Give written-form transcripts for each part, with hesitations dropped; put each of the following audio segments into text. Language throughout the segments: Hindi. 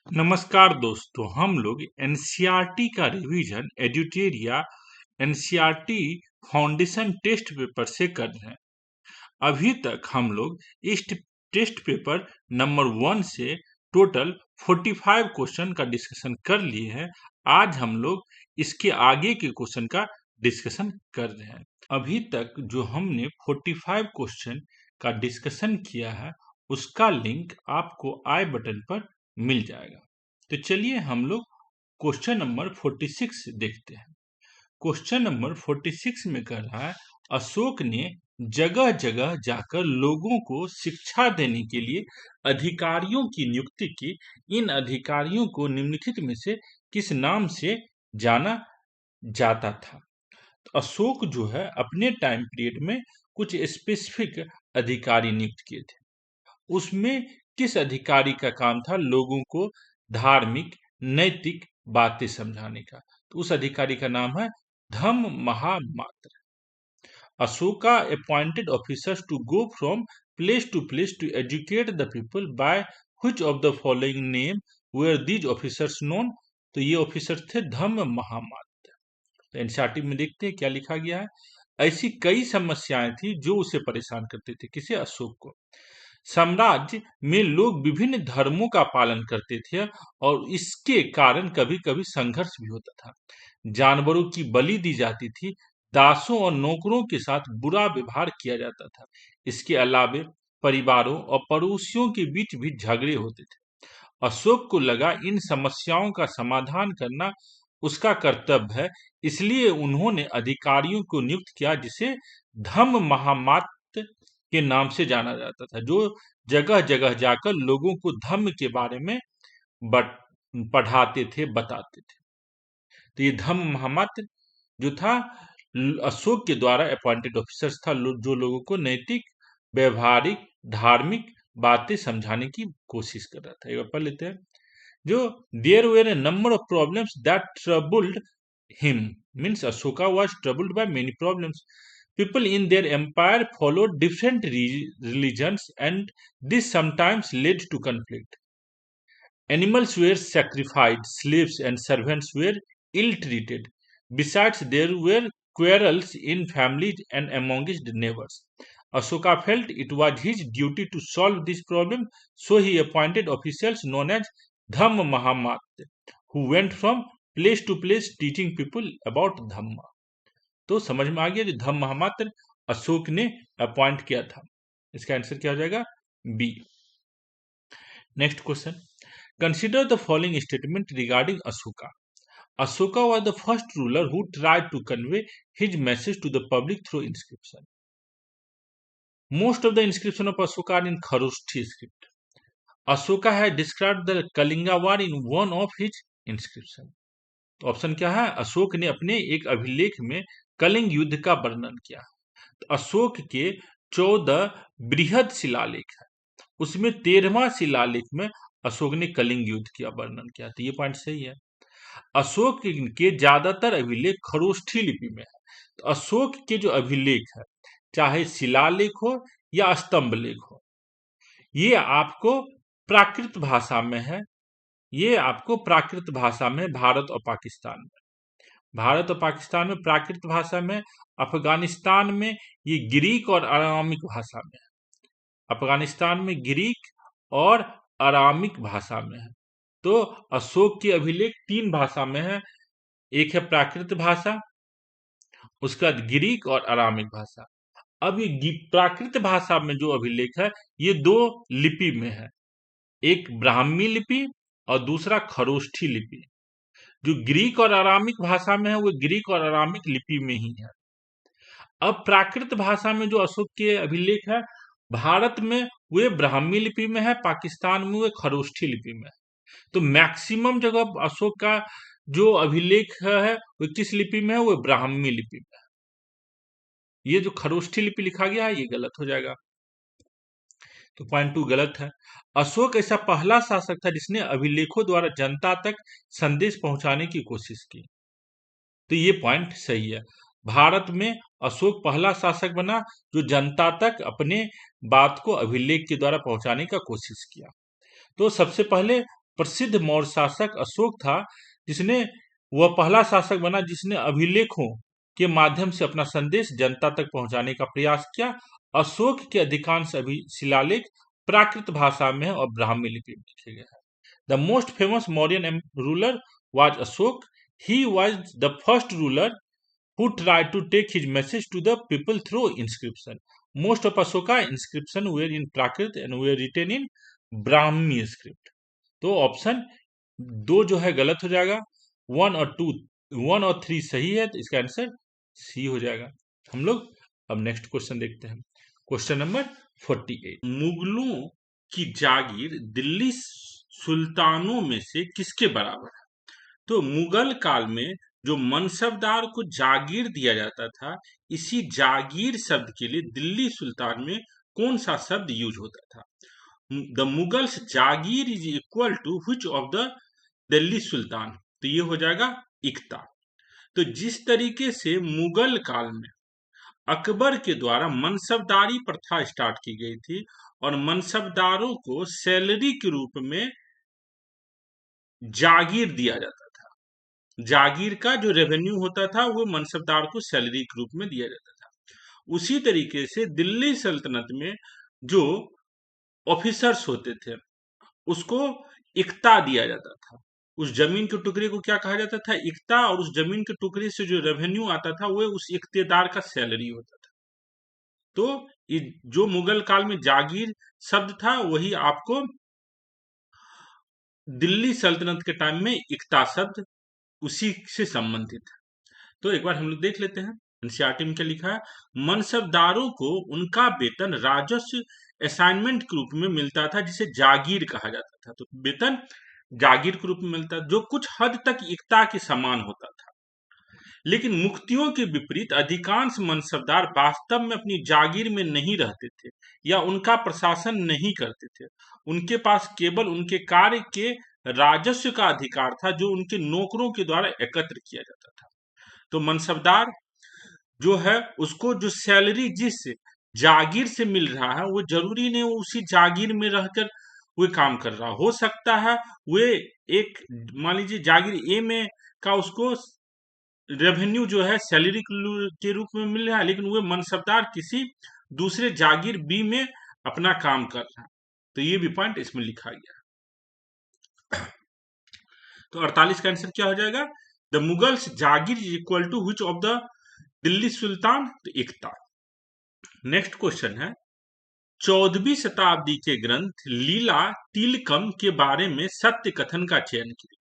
नमस्कार दोस्तों, हम लोग एनसीईआरटी का रिवीजन एडिटेरिया एनसीईआरटी फाउंडेशन टेस्ट पेपर से कर रहे हैं। अभी तक हम लोग इस टेस्ट पेपर नंबर 1 से टोटल 45 क्वेश्चन का डिस्कशन कर लिए हैं। आज हम लोग इसके आगे के क्वेश्चन का डिस्कशन कर रहे हैं। अभी तक जो हमने 45 क्वेश्चन का डिस्कशन किया है उसका लिंक आपको आई बटन पर मिल जाएगा। तो चलिए हम लोग क्वेश्चन नंबर 46 देखते हैं। क्वेश्चन नंबर 46 में कह रहा है, अशोक ने जगह जगह जाकर लोगों को शिक्षा देने के लिए अधिकारियों की नियुक्ति की। इन अधिकारियों को निम्नलिखित में से किस नाम से जाना जाता था? तो अशोक जो है अपने टाइम पीरियड में कुछ स्पेसिफिक अधिकारी नियुक्त किए थे। उसमें किस अधिकारी का काम था लोगों को धार्मिक नैतिक बातें समझाने का? तो उस अधिकारी का नाम है धम्म महामात्र। Ashoka appointed officers to go from place to educate the people by which of the following name were these officers known? तो ये ऑफिसर्स थे धम्म महामात्र। तो एनसीईआरटी में देखते हैं क्या लिखा गया है। ऐसी कई समस्याएं थी जो उसे परेशान करते थे। किसे? अशोक को। साम्राज्य में लोग विभिन्न धर्मों का पालन करते थे और इसके कारण कभी कभी संघर्ष भी होता था। जानवरों की बलि दी जाती थी। दासों और नौकरों के साथ बुरा व्यवहार किया जाता था। इसके अलावे परिवारों और पड़ोसियों के बीच भी झगड़े होते थे। अशोक को लगा इन समस्याओं का समाधान करना उसका कर्तव्य है, इसलिए उन्होंने अधिकारियों को नियुक्त किया जिसे धम्म महामात्र के नाम से जाना जाता था, जो जगह जगह जाकर लोगों को धम्म के बारे में पढ़ाते थे, बताते थे। तो ये धम्म महामात्र जो था अशोक के द्वारा अपॉइंटेड ऑफिसर्स था, जो लोगों को नैतिक व्यवहारिक धार्मिक बातें समझाने की कोशिश कर रहा था। एक बार पढ़ लेते हैं। जो there were a number of problems that troubled him, means Ashoka was troubled by many problems. People in their empire followed different religions and this sometimes led to conflict. Animals were sacrificed, slaves and servants were ill-treated. Besides, there were quarrels in families and amongst neighbors. Ashoka felt it was his duty to solve this problem, so he appointed officials known as Dhamma Mahamatra, who went from place to place teaching people about Dhamma. तो समझ में आ गया, जो धम्म महामात्र अशोक ने अपॉइंट किया था। इसका आंसर क्या हो जाएगा? B. Next question, consider the following statement regarding Ashoka. Ashoka was the first ruler who tried to convey his message to the public through inscription. Most of the inscription of Ashoka are in Kharoshthi script. Ashoka has described the Kalinga war in one of his inscription. तो ऑप्शन क्या है? अशोक ने अपने एक अभिलेख में कलिंग युद्ध का वर्णन किया। तो अशोक के 14 बृहद शिलालेख है, उसमें 13वां शिलालेख में अशोक ने कलिंग युद्ध का वर्णन किया। तो ये पॉइंट सही है। अशोक के ज्यादातर अभिलेख खरोष्ठी लिपि में है। तो अशोक के जो अभिलेख है, चाहे शिलालेख हो या स्तंभ लेख हो, ये आपको प्राकृत भाषा में है। ये आपको प्राकृत भाषा में भारत और पाकिस्तान में, भारत और पाकिस्तान में प्राकृत भाषा में, अफगानिस्तान में ये ग्रीक और अरामिक भाषा में है। अफगानिस्तान में ग्रीक और अरामिक भाषा में है। तो अशोक के अभिलेख 3 भाषा में है, एक है प्राकृत भाषा, उसके बाद ग्रीक और अरामिक भाषा। अब ये प्राकृत भाषा में जो अभिलेख है ये 2 लिपि में है, एक ब्राह्मी लिपि और दूसरा खरोष्ठी लिपि। जो ग्रीक और अरामिक भाषा में है वो ग्रीक और अरामिक लिपि में ही है। अब प्राकृत भाषा में जो अशोक के अभिलेख है, भारत में वे ब्राह्मी लिपि में है, पाकिस्तान में वे खरोष्ठी लिपि में है। तो मैक्सिमम जगह अशोक का जो अभिलेख है वो किस लिपि में है? वो ब्राह्मी लिपि में है। ये जो खरोष्ठी लिपि लिखा गया है ये गलत हो जाएगा। तो पॉइंट 2 गलत है। अशोक ऐसा पहला शासक था जिसने अभिलेखों द्वारा जनता तक संदेश पहुंचाने की कोशिश की। तो ये पॉइंट सही है। भारत में अशोक पहला शासक बना जो जनता तक अपने बात को अभिलेख के द्वारा पहुंचाने का कोशिश किया। तो सबसे पहले प्रसिद्ध मौर्य शासक अशोक था, जिसने वह पहला शासक बना जिसने अभिलेखों के माध्यम से अपना संदेश जनता तक पहुंचाने का प्रयास किया। अशोक के अधिकांश शिलालेख प्राकृत भाषा में है और ब्राह्मी लिपि में लिखे गए हैं। The most famous Mauryan ruler was Ashok. He was the first ruler who tried to take his message to the people through inscription. Most of Ashoka inscription were in Prakrit and were written in Brahmi script. तो ऑप्शन 2 जो है गलत हो जाएगा, 1 और 3 सही है, तो इसका आंसर सी हो जाएगा। हम लोग अब नेक्स्ट क्वेश्चन देखते हैं। क्वेश्चन नंबर 48, मुगलों की जागीर दिल्ली सुल्तानों में से किसके बराबर है? तो मुगल काल में जो मनसबदार को जागीर दिया जाता था, इसी जागीर शब्द के लिए दिल्ली सुल्तान में कौन सा शब्द यूज होता था? The Mughals jagir is equal to which of the Delhi sultan? तो ये हो जाएगा इक्ता। तो जिस तरीके से मुगल काल में अकबर के द्वारा मनसबदारी प्रथा स्टार्ट की गई थी और मनसबदारों को सैलरी के रूप में जागीर दिया जाता था, जागीर का जो रेवेन्यू होता था वो मनसबदार को सैलरी के रूप में दिया जाता था। उसी तरीके से दिल्ली सल्तनत में जो ऑफिसर्स होते थे उसको इक्ता दिया जाता था। उस जमीन के टुकड़े को क्या कहा जाता था? इक्ता। और उस जमीन के टुकड़े से जो रेवेन्यू आता था वो उस इक्तेदार का सैलरी होता था। तो जो मुगल काल में जागीर शब्द था वही आपको दिल्ली सल्तनत के टाइम में इक्ता शब्द उसी से संबंधित है। तो एक बार हम लोग देख लेते हैं एनसीईआरटी में क्या लिखा है। मनसबदारों को उनका वेतन राजस्व असाइनमेंट के रूप में मिलता था, जिसे जागीर कहा जाता था। तो वेतन जागीर के रूप में मिलता, जो कुछ हद तक इक्ता के समान होता था। लेकिन मुक्तियों के विपरीत अधिकांश मनसबदार वास्तव में अपनी जागीर में नहीं रहते थे या उनका प्रशासन नहीं करते थे। उनके पास केवल उनके कार्य के राजस्व का अधिकार था, जो उनके नौकरों के द्वारा एकत्र किया जाता था। तो मनसबदार जो है उसको जो सैलरी जिस जागीर से मिल रहा है वो जरूरी नहीं वो उसी जागीर में रहकर वो काम कर रहा हो सकता है। वे एक मान लीजिए जागीर ए में का उसको रेवेन्यू जो है सैलरी के रूप में मिल रहा है, लेकिन वो मनसबदार किसी दूसरे जागीर बी में अपना काम कर रहा है। तो ये भी पॉइंट इसमें लिखा गया। तो 48 का आंसर क्या हो जाएगा? The Mughals jagir is equal to which of the Delhi sultan? तो इक्ता। नेक्स्ट क्वेश्चन है, 14वीं शताब्दी के ग्रंथ लीला तिलकम के बारे में सत्य कथन का चयन कीजिए।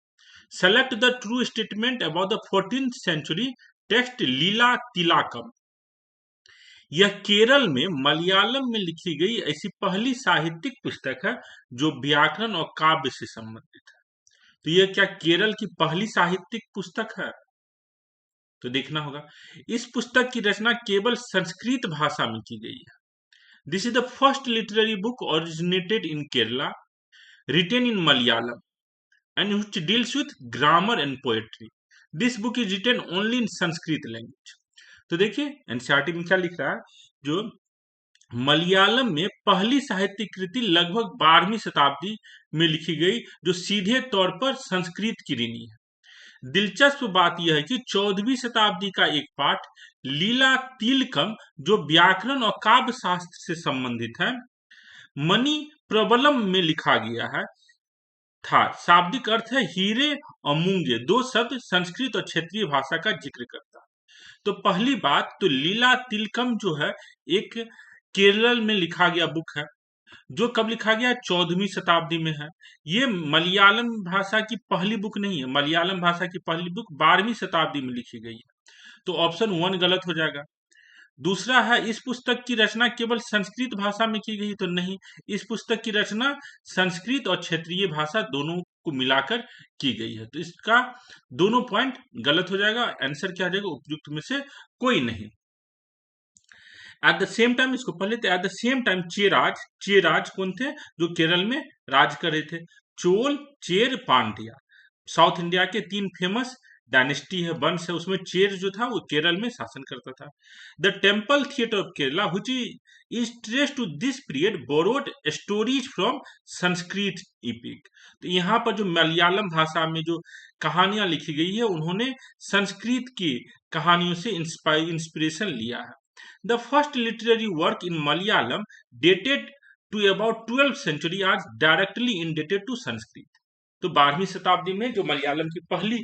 Select the true statement about the 14th century text Leela Tilakam. यह केरल में मलयालम में लिखी गई ऐसी पहली साहित्यिक पुस्तक है जो व्याकरण और काव्य से संबंधित है। तो यह क्या केरल की पहली साहित्यिक पुस्तक है? तो देखना होगा। इस पुस्तक की रचना केवल संस्कृत भाषा में की गई है। This is the first literary book originated in Kerala, written in Malayalam and which deals with grammar and poetry. This book is written only in Sanskrit language. तो देखिए एनसीईआरटी में क्या लिख रहा है, जो मलयालम में पहली साहित्य कृति लगभग 12वीं शताब्दी में लिखी गई, जो सीधे तौर पर संस्कृत की ऋणी है। दिलचस्प बात यह है कि 14वीं शताब्दी का एक पाठ लीला तिलकम, जो व्याकरण और काव्य शास्त्र से संबंधित है, मणि प्रबलम में लिखा गया है था। शाब्दिक अर्थ है हीरे और मूंगे, दो शब्द संस्कृत और क्षेत्रीय भाषा का जिक्र करता है। तो पहली बात तो लीला तिलकम जो है एक केरल में लिखा गया बुक है, जो कब लिखा गया? 14वीं शताब्दी में है। ये मलयालम भाषा की पहली बुक नहीं है, मलयालम भाषा की पहली बुक 12वीं शताब्दी में लिखी गई है। तो ऑप्शन 1 गलत हो जाएगा। दूसरा है, इस पुस्तक की रचना केवल संस्कृत भाषा में की गई? तो नहीं, इस पुस्तक की रचना संस्कृत और क्षेत्रीय भाषा दोनों को मिलाकर की गई है। तो इसका दोनों पॉइंट गलत हो जाएगा। आंसर क्या आ जाएगा? उपयुक्त में से कोई नहीं। एट द सेम टाइम, इसको पढ़ लेते। At the same time Cheras कौन थे? जो केरल में राज कर रहे थे। चोल, चेर, पांड्या, साउथ इंडिया के 3 फेमस डायनेस्टी है, वंश है, उसमें चेर जो था वो केरल में शासन करता था। The temple theatre of Kerala which is trace to this period borrowed stories from Sanskrit epic. तो यहाँ पर जो मलयालम भाषा में जो कहानियां लिखी गई है उन्होंने संस्कृत की कहानियों से इंस्पिरेशन लिया है। The first literary work in Malayalam dated to about 12th century are directly indebted to Sanskrit. तो 12वीं शताब्दी में जो मलयालम की पहली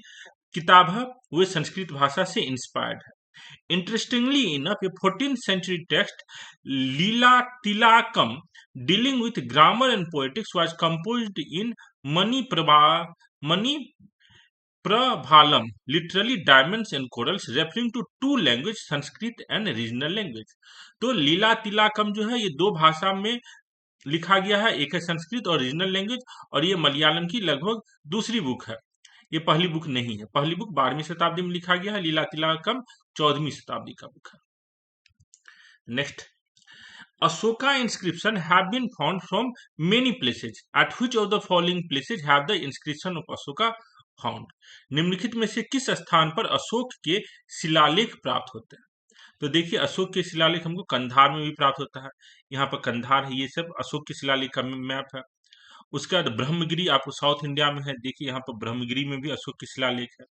किताब है वो संस्कृत भाषा से इंस्पायर्ड है। Interestingly enough, a 14th century text, Lila Tilakam, dealing with grammar and poetics, was composed in Mani Prabhalam, literally diamonds and corals, referring to two languages, Sanskrit and regional language. तो लीला तिलाकम जो है ये दो भाषा में लिखा गया है, एक है संस्कृत और रीजनल लैंग्वेज, और ये मलयालम की लगभग दूसरी बुक है, ये पहली बुक नहीं है। पहली बुक 12वीं शताब्दी में लिखा गया है, लीला तिलाकम 14वीं शताब्दी का बुक है। Next, Ashoka inscription have been found from many places. At which of the following places have the inscription of Ashoka found? निम्नलिखित में से किस स्थान पर अशोक के शिलालेख प्राप्त होते हैं? तो देखिए अशोक के शिलालेख हमको कंधार में भी प्राप्त होता है, यहाँ पर कंधार है, ये सब अशोक के शिलालेख का मैप है। उसके बाद ब्रह्मगिरी आपको साउथ इंडिया में है, देखिए यहाँ पर ब्रह्मगिरी में भी अशोक के शिलालेख है।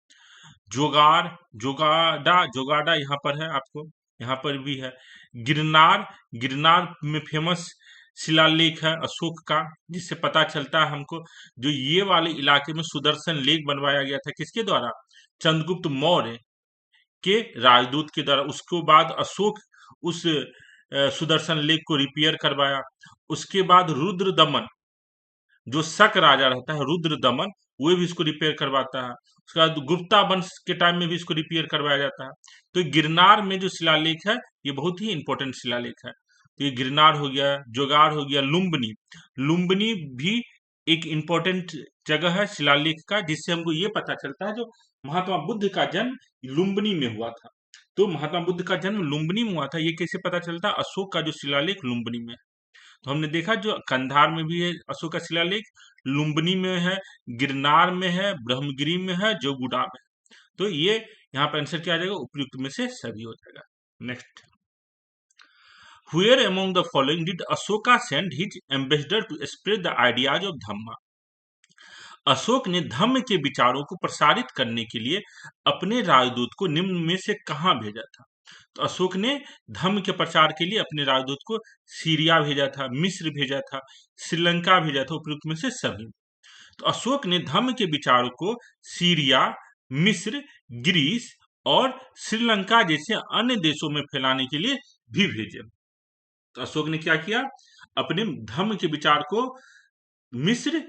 जोगाड़ा यहाँ पर है, आपको यहाँ पर भी है। गिरनार में फेमस शिलालेख है अशोक का, जिससे पता चलता है हमको जो ये वाले इलाके में सुदर्शन लेक बनवाया गया था, किसके द्वारा? चंद्रगुप्त मौर्य के राजदूत के द्वारा। उसके बाद अशोक उस सुदर्शन लेक को रिपेयर करवाया। उसके बाद रुद्र दमन, जो शक राजा रहता है रुद्र दमन, वो भी इसको रिपेयर करवाता है। उसके बाद गुप्ता वंश के टाइम में भी इसको रिपेयर करवाया जाता है। तो गिरनार में जो शिलालेख है ये बहुत ही इंपॉर्टेंट शिलालेख है। तो ये गिरनार हो गया, जोगाड़ हो गया, लुम्बिनी भी एक इंपॉर्टेंट जगह है शिलालेख का, जिससे हमको ये पता चलता है जो महात्मा बुद्ध का जन्म लुम्बिनी में हुआ था। तो महात्मा बुद्ध का जन्म लुम्बिनी में हुआ था, ये कैसे पता चलता है? अशोक का जो शिलालेख लुम्बिनी में है। तो हमने देखा जो कंधार में भी है अशोक का शिलालेख, लुम्बिनी में है, गिरनार में है, ब्रह्मगिरी में है, जोगुड़ा में है। तो ये यहाँ पर आंसर क्या आ जाएगा? उपयुक्त में से सभी हो जाएगा। Next, Where among the following did Ashoka send his ambassador to spread the ideas of Dhamma? Ashok ने धम्म के विचारों को प्रसारित करने के लिए अपने राजदूत को निम्न में से कहाँ भेजा था? तो अशोक ने धम्म के प्रचार के लिए अपने राजदूत को सीरिया भेजा था, मिस्र भेजा था, श्रीलंका भेजा था, उपयुक्त में से सभी। तो अशोक ने धम्म के विचारों को सीरिया, मिस्र, ग्रीस और श्रीलंका जैसे अन्य देशों में फैलाने के लिए भी भेजे। तो अशोक ने क्या किया? अपने धम्म के विचार को मिस्र में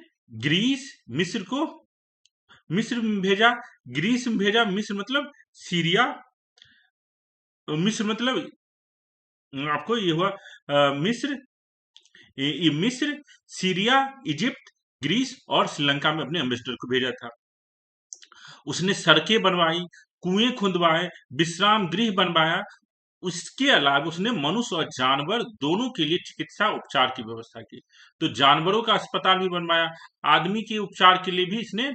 भेजा, ग्रीस में भेजा, मिस्र मतलब सीरिया, मिस्र मतलब आपको ये हुआ मिस्र, सीरिया, इजिप्ट, ग्रीस और श्रीलंका में अपने एम्बेसडर को भेजा था। उसने सड़कें बनवाई, कुएं खुदवाए, विश्राम गृह बनवाया। उसके अलावा उसने मनुष्य और जानवर दोनों के लिए चिकित्सा उपचार की व्यवस्था की। तो जानवरों का अस्पताल भी बनवाया, आदमी के उपचार के लिए भी इसने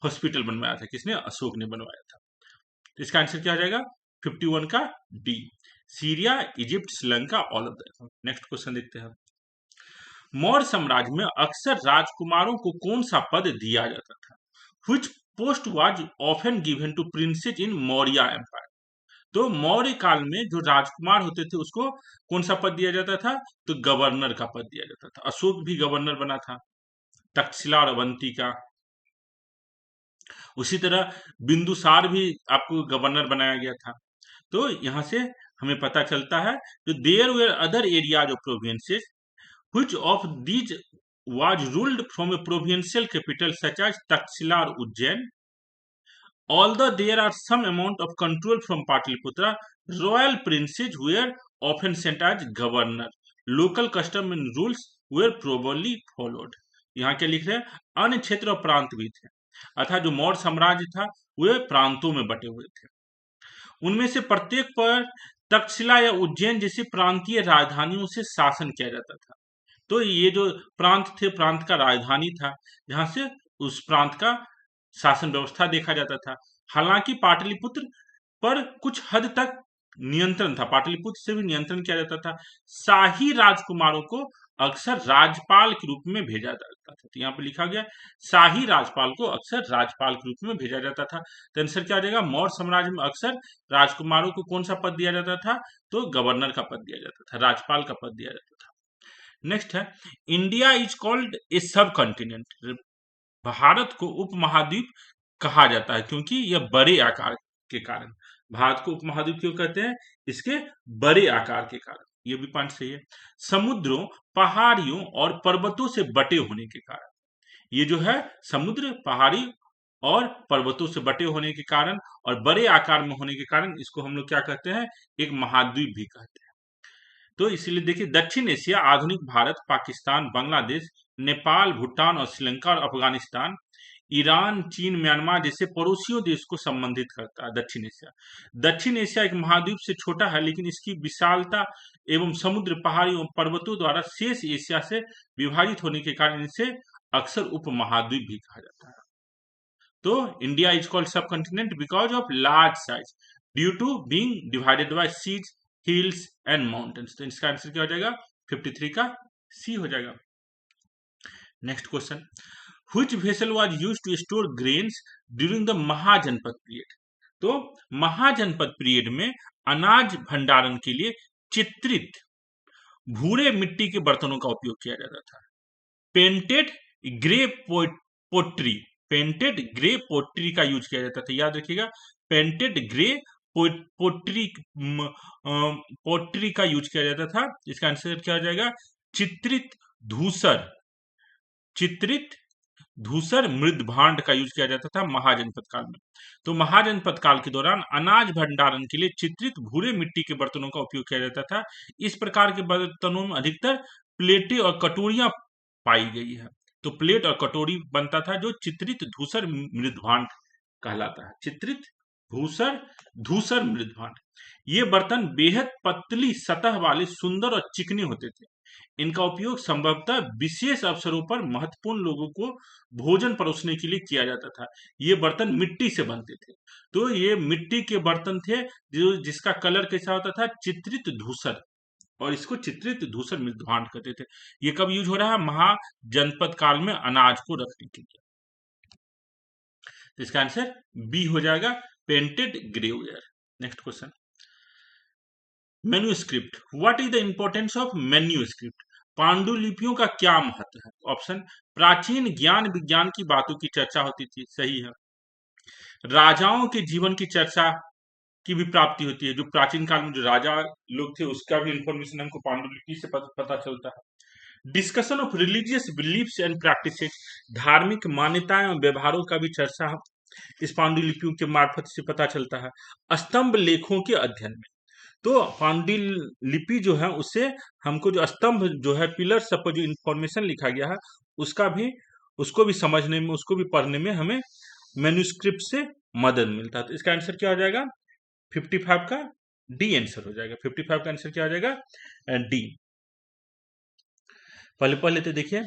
हॉस्पिटल बनवाया था। किसने? अशोक ने बनवाया था। तो इसका आंसर क्या आ जाएगा? 51 का D, Syria, Egypt, Sri Lanka, all of that. Next question देखते हैं। मौर्य साम्राज्य में अक्सर राजकुमारों को कौन सा पद दिया जाता था? Which post was often given to princes in Maurya Empire? तो मौर्य काल में जो राजकुमार होते थे उसको कौन सा पद दिया जाता था? तो गवर्नर का पद दिया जाता था। अशोक भी गवर्नर बना था, तक्षशिला और अवंती का। उसी तरह बिंदुसार भी आपको गवर्नर बनाया गया था। तो यहाँ से हमें पता चलता है जो there were other areas of provinces which of these was ruled from a provincial capital such as Takshila or Ujjain. Although there are some amount of control from Pataliputra, royal princes were often sent as governor. Local custom and rules were probably followed. यहाँ क्या लिख रहे हैं? अन्य क्षेत्र और प्रांत भी थे, अर्थात जो मौर्य साम्राज्य था वे प्रांतों में बटे हुए थे। उनमें से प्रत्येक पर तक्षशिला या उज्जैन जैसी प्रांतीय राजधानियों से शासन किया जाता था। तो ये जो प्रांत थे, प्रांत का राजधानी था, जहां से उस प्रांत का शासन व्यवस्था देखा जाता था। हालांकि पाटलिपुत्र पर कुछ हद तक नियंत्रण था, पाटलिपुत्र से भी नियंत्रण किया जाता था। शाही राजकुमारों को अक्सर राजपाल के रूप में भेजा जाता था। तो यहाँ पे लिखा गया शाही राजपाल को अक्सर राजपाल के रूप में भेजा जाता था। तो आंसर क्या आ जाएगा? मौर्य साम्राज्य में अक्सर राजकुमारों को कौन सा पद दिया जाता था? तो गवर्नर का पद दिया जाता था, राजपाल का पद दिया जाता था। नेक्स्ट है, इंडिया इज कॉल्ड ए सब कॉन्टिनेंट। भारत को उपमहाद्वीप कहा जाता है क्योंकि यह बड़े आकार के कारण। भारत को उपमहाद्वीप क्यों कहते हैं? इसके बड़े आकार के कारण। ये भी पॉइंट सही है। समुद्रों, पहाड़ियों और पर्वतों से बटे होने के कारण। ये जो है समुद्र, पहाड़ी और पर्वतों से बटे होने के कारण और बड़े आकार में होने के कारण इसको हम लोग क्या कहते हैं? एक महाद्वीप भी कहते हैं। तो इसीलिए देखिए, दक्षिण एशिया आधुनिक भारत, पाकिस्तान, बांग्लादेश, नेपाल, भूटान और श्रीलंका और अफगानिस्तान, ईरान, चीन, म्यांमार जैसे पड़ोसियों देश को संबंधित करता है। दक्षिण एशिया, दक्षिण एशिया एक महाद्वीप से छोटा है, लेकिन इसकी विशालता एवं समुद्र, पहाड़ियों, पर्वतों द्वारा शेष एशिया से विभाजित होने के कारण इसे अक्सर उपमहाद्वीप भी कहा जाता है। तो India is called subcontinent because of large size due to being divided by seas, hills and mountains. तो इसका आंसर क्या हो जाएगा? 53 का सी हो जाएगा। Next question, which vessel was used to store grains during the Mahajanapada period. तो महाजनपद पीरियड में अनाज भंडारण के लिए चित्रित भूरे मिट्टी के बर्तनों का उपयोग किया जाता था। Painted grey pottery, painted grey pottery का यूज किया जाता था। याद रखिएगा, पेंटेड ग्रे पोट्री पोट्री का यूज किया जाता था। इसका आंसर क्या हो जाएगा? चित्रित धूसर, चित्रित धूसर मृद भांड का यूज किया जाता था महाजनपद काल में। तो महाजनपद काल के दौरान अनाज भंडारण के लिए चित्रित भूरे मिट्टी के बर्तनों का उपयोग किया जाता था। इस प्रकार के बर्तनों में अधिकतर प्लेटें और कटोरियां पाई गई है। तो प्लेट और कटोरी बनता था जो चित्रित धूसर मृद भांड कहलाता है। चित्रित धूसर धूसर मृद भांड। ये बर्तन बेहद पतली सतह वाले, सुंदर और चिकने होते थे। इनका उपयोग संभवतः विशेष अवसरों पर महत्वपूर्ण लोगों को भोजन परोसने के लिए किया जाता था। ये बर्तन मिट्टी से बनते थे। तो ये मिट्टी के बर्तन थे जो जिसका कलर कैसा होता था? चित्रित धूसर, और इसको चित्रित धूसर मृदभांड कहते थे। ये कब यूज हो रहा है? महाजनपद काल में अनाज को रखने के लिए। तो इसका आंसर बी हो जाएगा, painted greyware. Next question, manuscript, what is the importance of manuscript. पांडुलिपियों का क्या महत्व है? ऑप्शन, प्राचीन ज्ञान विज्ञान की बातों की चर्चा होती थी, सही है। राजाओं के जीवन की चर्चा की भी प्राप्ति होती है। जो प्राचीन काल में जो राजा लोग थे उसका भी इंफॉर्मेशन हमको पांडुलिपि से पता चलता है। Discussion of religious beliefs and practices, धार्मिक मान्यताएं और व्यवहारों का भी चर्चा इस पांडुलिपियों के मार्फत से पता चलता है। स्तंभ लेखों के अध्ययन में, तो पांडुलिपि जो है उससे हमको जो स्तंभ जो है, पिलर सब पर जो इंफॉर्मेशन लिखा गया है उसका भी, उसको भी समझने में, उसको भी पढ़ने में हमें मैन्युस्क्रिप्ट से मदद मिलता है। तो इसका आंसर क्या हो जाएगा? 55 का डी आंसर हो जाएगा। 55 का आंसर क्या हो जाएगा? डी। पहले तो देखिए,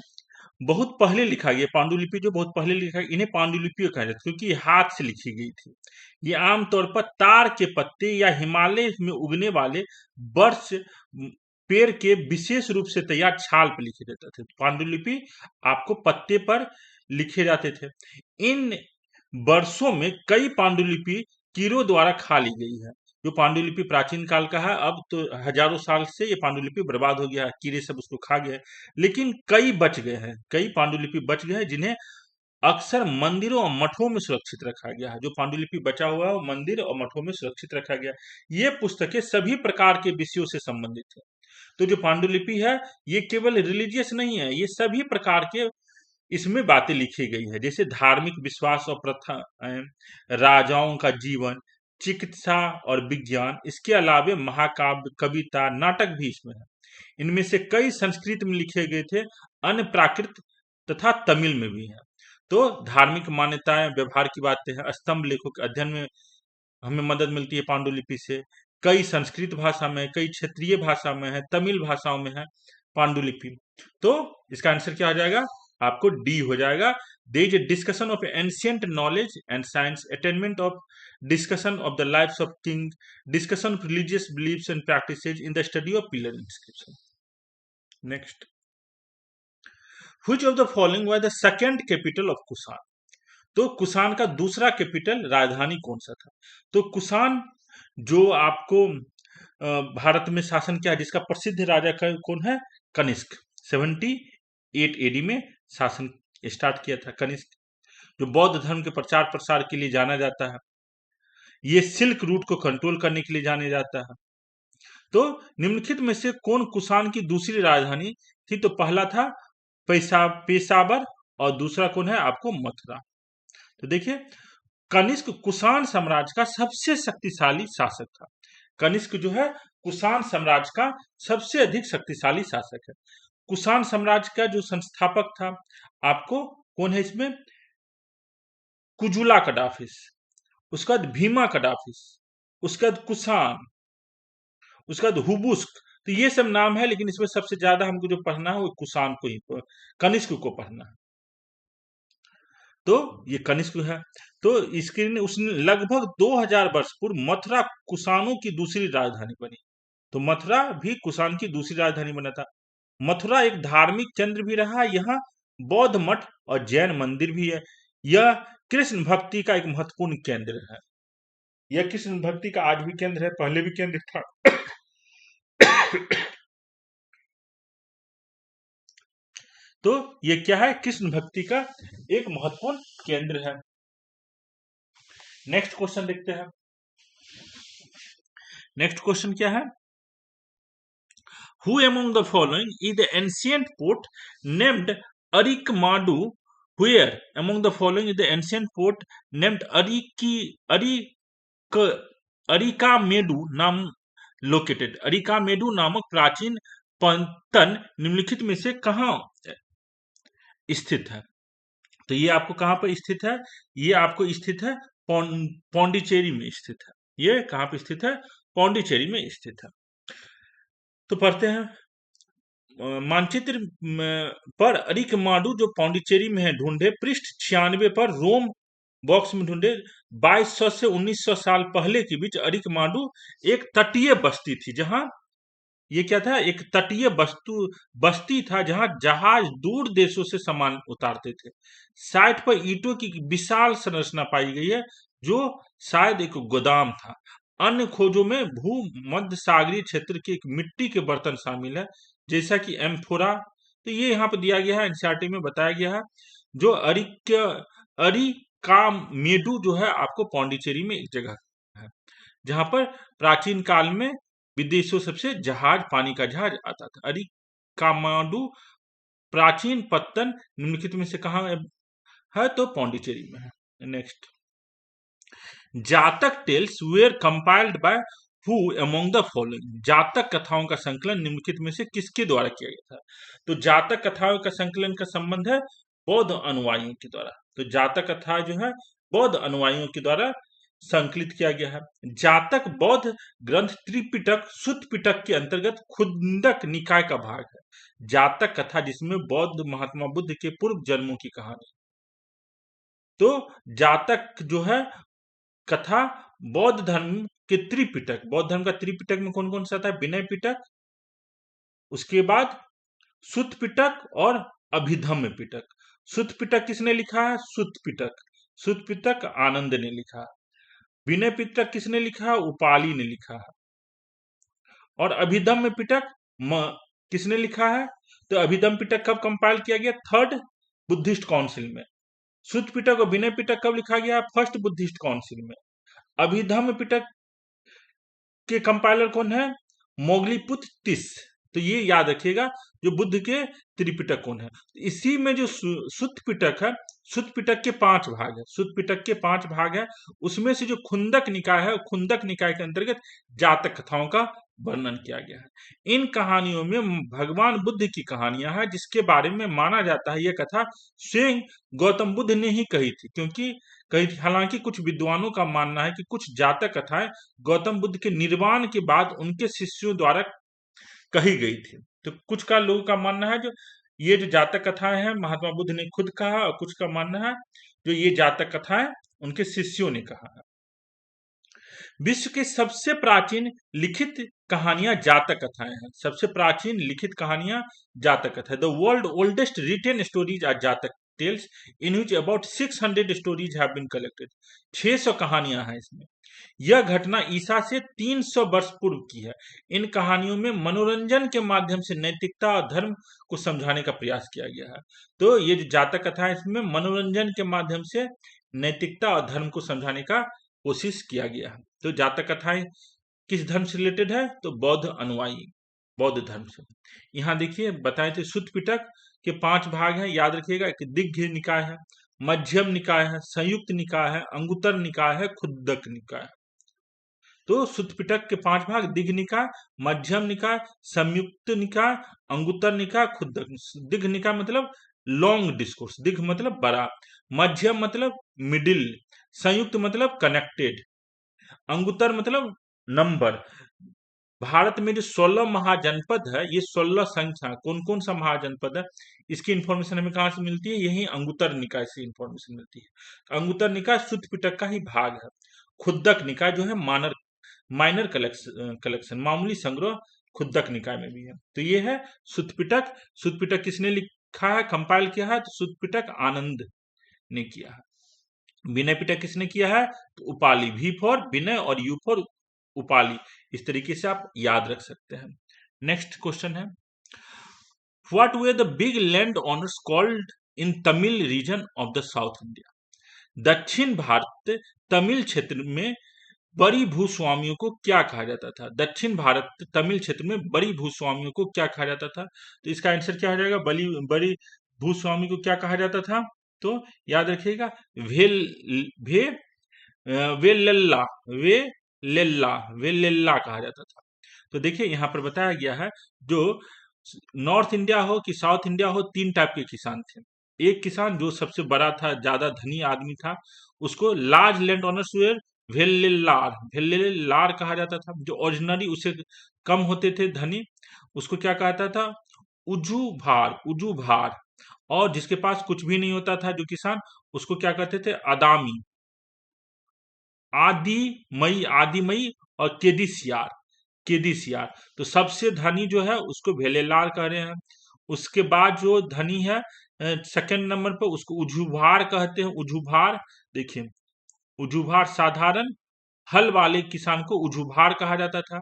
बहुत पहले लिखा गया पांडुलिपि, जो बहुत पहले लिखा, इन्हें पांडुलिपि कहा जाता है क्योंकि हाथ से लिखी गई थी। ये आमतौर पर तार के पत्ते या हिमालय में उगने वाले वर्ष पेड़ के विशेष रूप से तैयार छाल पर लिखे जाते थे। पांडुलिपि आपको पत्ते पर लिखे जाते थे। इन वर्षों में कई पांडुलिपि कीड़ों द्वारा खा ली गई है। जो पांडुलिपि प्राचीन काल का है, अब तो हजारों साल से ये पांडुलिपि बर्बाद हो गया है, कीड़े सब उसको खा गए, लेकिन कई बच गए हैं, कई पांडुलिपि बच गए हैं जिन्हें अक्सर मंदिरों और मठों में सुरक्षित रखा गया है। जो पांडुलिपि बचा हुआ है वो मंदिर और मठों में सुरक्षित रखा गया है। ये पुस्तकें सभी प्रकार के विषयों से संबंधित है। तो जो पांडुलिपि है ये केवल रिलीजियस नहीं है, ये सभी प्रकार के इसमें बातें लिखी गई है, जैसे धार्मिक विश्वास और प्रथा, राजाओं का जीवन, चिकित्सा और विज्ञान। इसके अलावा महाकाव्य, कविता, नाटक भी इसमें है। इनमें से कई संस्कृत में लिखे गए थे, अन्य प्राकृत तथा तमिल में भी है। तो धार्मिक मान्यताएं, व्यवहार की बातें हैं, स्तंभ लेखों के अध्ययन में हमें मदद मिलती है पांडुलिपि से। कई संस्कृत भाषा में, कई क्षेत्रीय भाषा में है, तमिल भाषाओं में है पांडुलिपि। तो इसका आंसर क्या हो जाएगा? आपको डी हो जाएगा, there is a discussion of ancient knowledge and science, attainment of discussion of the lives of kings, discussion of religious beliefs and practices in the study of pillar inscription. Next, which of the following was the second capital of Kushan? तो कुषाण का दूसरा कैपिटल राजधानी कौन सा था? तो कुषाण जो आपको भारत में शासन किया, जिसका प्रसिद्ध राजा का कौन है? कनिष्क। 78 एडी में शासन स्टार्ट किया था कनिष्क, जो बौद्ध धर्म के प्रचार प्रसार के लिए जाना जाता है। ये सिल्क रूट को कंट्रोल करने के लिए जाने जाता है। तो निम्नलिखित में से कौन कुषाण की दूसरी राजधानी थी? तो पहला था पेशावर और दूसरा कौन है आपको? मथुरा। तो देखिए, कनिष्क कुषाण साम्राज्य का सबसे शक्तिशाली शासक था। कनिष्क जो है कुषाण साम्राज्य का सबसे अधिक शक्तिशाली शासक है। कुषाण साम्राज्य का जो संस्थापक था आपको कौन है इसमें? कुजुला कडाफिस, उसके बाद भीमा कडाफिस, उसके बाद कुषाण, उसके बाद हुबुस्क। तो ये सब नाम है, लेकिन इसमें सबसे ज्यादा हमको जो पढ़ना है वो कुषाण को ही, कनिष्क को पढ़ना है। तो ये कनिष्क है। तो इसके उसने लगभग 2000 वर्ष पूर्व मथुरा कुषाणों की दूसरी राजधानी बनी। तो मथुरा भी कुषाण की दूसरी राजधानी बना था। मथुरा एक धार्मिक केंद्र भी रहा, यहाँ बौद्ध मठ और जैन मंदिर भी है। यह कृष्ण भक्ति का एक महत्वपूर्ण केंद्र है। यह कृष्ण भक्ति का आज भी केंद्र है, पहले भी केंद्र था। तो ये क्या है? कृष्ण भक्ति का एक महत्वपूर्ण केंद्र है। नेक्स्ट क्वेश्चन देखते हैं। नेक्स्ट क्वेश्चन क्या है? Who among the following is the ancient port named Arikmadu? Where among the following is the ancient port named Arikamedu नाम located? अरिकामेडु नामक प्राचीन पत्तन निम्नलिखित में से कहाँ स्थित है? तो ये आपको कहाँ पर स्थित है? ये आपको स्थित है पौंडीचेरी में स्थित है। ये कहाँ पे स्थित है? पौंडीचेरी में स्थित है। तो पढ़ते हैं। मानचित्र पर अरिकमाडु जो पौंडीचेरी में है ढूंढे। पृष्ठ 96 पर रोम बॉक्स में ढूंढे। 2200 से 1900 साल पहले के बीच अरिकमाडु एक तटीय बस्ती थी, जहां ये क्या था? एक तटीय बस्ती था, जहां जहाज दूर देशों से सामान उतारते थे। साइट पर ईंटों की विशाल संरचना पाई गई है, जो शायद एक गोदाम था। अन्य खोजों में भूमध्य सागरीय क्षेत्र के एक मिट्टी के बर्तन शामिल है, जैसा कि एम्फोरा। तो ये यहाँ पर दिया गया है, एनसीईआरटी में बताया गया है। जो अरिकामेडु जो है आपको पौंडीचेरी में एक जगह है, जहां पर प्राचीन काल में विदेशों सबसे जहाज, पानी का जहाज आता था। अरिकामेडु प्राचीन पत्तन निम्नलिखित में से कहाँ है? तो पौंडीचेरी में है। Next, Jataka tales were compiled by who among the following? Jataka कथाओं का संकलन निम्नलिखित में से किसके द्वारा किया गया था? तो जातक कथाओं का संकलन का संबंध है बौद्ध अनुयायियों के द्वारा। तो जातक कथा जो है बौद्ध अनुयायियों के द्वारा संकलित किया गया है। जातक बौद्ध ग्रंथ त्रिपिटक सुत्त पिटक के अंतर्गत खुंदक निकाय का भाग है। जातक कथा जिसमें बौद्ध महात्मा बुद्ध के पूर्व जन्मों की कहानी। तो जातक जो है कथा बौद्ध धर्म के त्रिपिटक, बौद्ध धर्म का त्रिपिटक में कौन कौन सा था? विनय पिटक, उसके बाद सुत्त पिटक और अभिधम्म पिटक। सुत्त पिटक किसने लिखा है? सुत्त पिटक। सुत्त पिटक आनंद ने लिखा। विनय पिटक किसने लिखा? उपाली ने लिखा है। और अभिधम्म पिटक किसने लिखा है? तो अभिधम्म पिटक कब कंपाइल किया गया? थर्ड बुद्धिस्ट काउंसिल में। सुत्त पिटक और विनय पिटक कब लिखा गया? फर्स्ट बुद्धिस्ट काउंसिल में। अभिधम्म पिटक के कंपाइलर कौन है? मोगलीपुत्र तिस। तो ये याद रखिएगा, जो बुद्ध के त्रिपिटक कौन है। इसी में जो सुत्त पिटक है, सुत्त पिटक के 5 भाग है। सुत्त पिटक के 5 भाग है, उसमें से जो खुंदक निकाय है, खुंदक निकाय के अंतर्गत जातक कथाओं का वर्णन किया गया है। इन कहानियों में भगवान बुद्ध की कहानियां हैं, जिसके बारे में माना जाता है यह कथा स्वयं गौतम बुद्ध ने ही कही थी। क्योंकि हालांकि कुछ विद्वानों का मानना है कि कुछ जातक कथाएं गौतम बुद्ध के निर्वाण के बाद उनके शिष्यों द्वारा कही गई थी। तो कुछ का लोगों का मानना है जो ये जो जातक कथाएं हैं महात्मा बुद्ध ने खुद कहा और कुछ का मानना है जो ये जातक कथाएं उनके शिष्यों ने कहा है। विश्व की सबसे प्राचीन लिखित कहानियां जातक कथाएं हैं। सबसे प्राचीन लिखित कहानियां जातक कथा है। The world oldest written stories are Jataka tales in which about 600 stories have been collected. 600 कहानियां हैं इसमें। यह घटना ईसा से 300 वर्ष पूर्व की है। इन कहानियों में मनोरंजन के माध्यम से नैतिकता और धर्म को समझाने का प्रयास किया गया है। तो ये जो जातक कथा है इसमें मनोरंजन के माध्यम से नैतिकता और धर्म को समझाने का कोशिश किया गया है। तो जातक कथाएं किस धर्म से रिलेटेड है? तो बौद्ध अनुयायी, बौद्ध धर्म से। यहाँ देखिए बताए थे सुत्त पिटक के 5 भाग हैं, याद रखिएगा। एक दिग्घ निकाय है, मध्यम निकाय है, संयुक्त निकाय है, अंगुत्तर निकाय है, खुद्दक निकाय। तो सुत्त पिटक के 5 भाग दिग्घ निकाय, मध्यम निकाय, संयुक्त निकाय, अंगुत्तर निकाय, खुद्दक। दिग्घ निकाय मतलब लॉन्ग डिस्कोर्स, दिग्घ मतलब बड़ा, मध्यम मतलब मिडिल, संयुक्त मतलब कनेक्टेड, अंगुत्तर मतलब नंबर। भारत में जो 16 महाजनपद है, ये 16 संख्या कौन कौन सा महाजनपद है इसकी इंफॉर्मेशन हमें कहाँ से मिलती है? यही अंगुत्तर निकाय से इंफॉर्मेशन मिलती है। अंगुत्तर निकाय सुत्त पिटक का ही भाग है। खुद्दक निकाय जो है माइनर कलेक्शन, मामूली संग्रह खुद्दक निकाय में भी है। तो ये है सुत्त पिटक। सुत्त पिटक किसने लिखा है, कंपाइल किया है? तो सुत्त पिटक आनंद ने किया है। विनय पिटक किसने किया है? तो उपाली, वी फॉर विनय और यू फॉर उपाली। इस तरीके से आप याद रख सकते हैं। नेक्स्ट क्वेश्चन है, what were the big land owners called in Tamil region of the south India? दक्षिण भारत तमिल क्षेत्र में बड़ी भूस्वामियों को क्या कहा जाता था? दक्षिण भारत तमिल क्षेत्र में बड़ी भूस्वामियों को क्या कहा जाता था? तो इसका आंसर क्या हो जाएगा? बड़ी भूस्वामी को क्या कहा जाता था? तो याद रखिएगा भेल भे वेलेल्ला वेलेल्ला वेलेल्ला कहा जाता था। तो देखिए यहाँ पर बताया गया है जो नॉर्थ इंडिया हो कि साउथ इंडिया हो, 3 टाइप के किसान थे। एक किसान जो सबसे बड़ा था, ज्यादा धनी आदमी था, उसको लार्ज लैंड ओनर्स भेल्लेलार कहा जाता था। जो ऑर्डिनरी उससे कम होते थे धनी, उसको क्या कहता था? उजूभार। और जिसके पास कुछ भी नहीं होता था जो किसान, उसको क्या कहते थे? अदामी, आदि मई और केदी सियार। तो सबसे धनी जो है उसको भेलेलाल कह रहे हैं। उसके बाद जो धनी है सेकंड नंबर पर, उसको उजूभार कहते हैं। उजूभार देखिए, उजूभार साधारण हल वाले किसान को उजूभार कहा जाता था।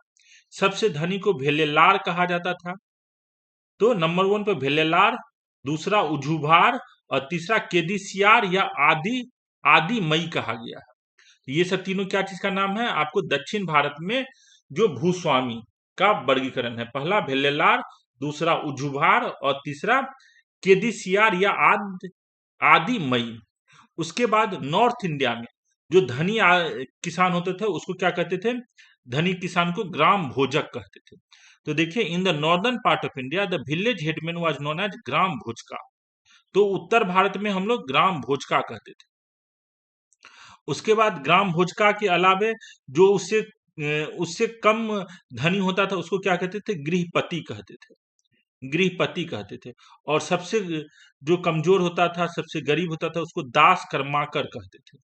सबसे धनी को भेलेलार कहा जाता था। तो नंबर 1 पे भेलेलार, दूसरा उजूभार और तीसरा केदीसियार या आदि मई कहा गया है। ये सब तीनों क्या चीज का नाम है? आपको दक्षिण भारत में जो भूस्वामी का वर्गीकरण है। पहला भेलेलार, दूसरा उजूभार और तीसरा केदीसियार या आदि मई। उसके बाद नॉर्थ इंडिया में जो धनी किसान होते थे उसको क्या कहते थे? धनी किसान को ग्राम भोजक कहते थे। तो देखिए in the northern part of India the village headman was known as Gram Bhojaka. तो उत्तर भारत में हम लोग ग्राम भोजका कहते थे। उसके बाद ग्राम भोजका के अलावे जो उससे कम धनी होता था उसको क्या कहते थे? गृहपति कहते थे। और सबसे जो कमजोर होता था, सबसे गरीब होता था, उसको दास कर्माकर कहते थे।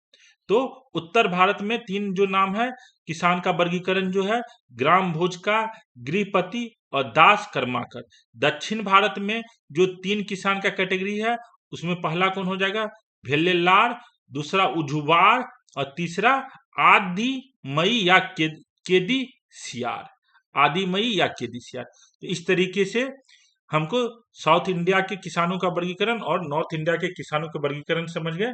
तो उत्तर भारत में 3 जो नाम है किसान का वर्गीकरण जो है, ग्राम भोजका, गृहपति और दास कर्माकर। दक्षिण भारत में जो 3 किसान का कैटेगरी है उसमें पहला कौन हो जाएगा? भेल्लेलार, दूसरा उजुबार और तीसरा आदि मई या केदी सियार। आदि मई या केदी सियार। तो इस तरीके से हमको साउथ इंडिया के किसानों का वर्गीकरण और नॉर्थ इंडिया के किसानों का वर्गीकरण समझ गए।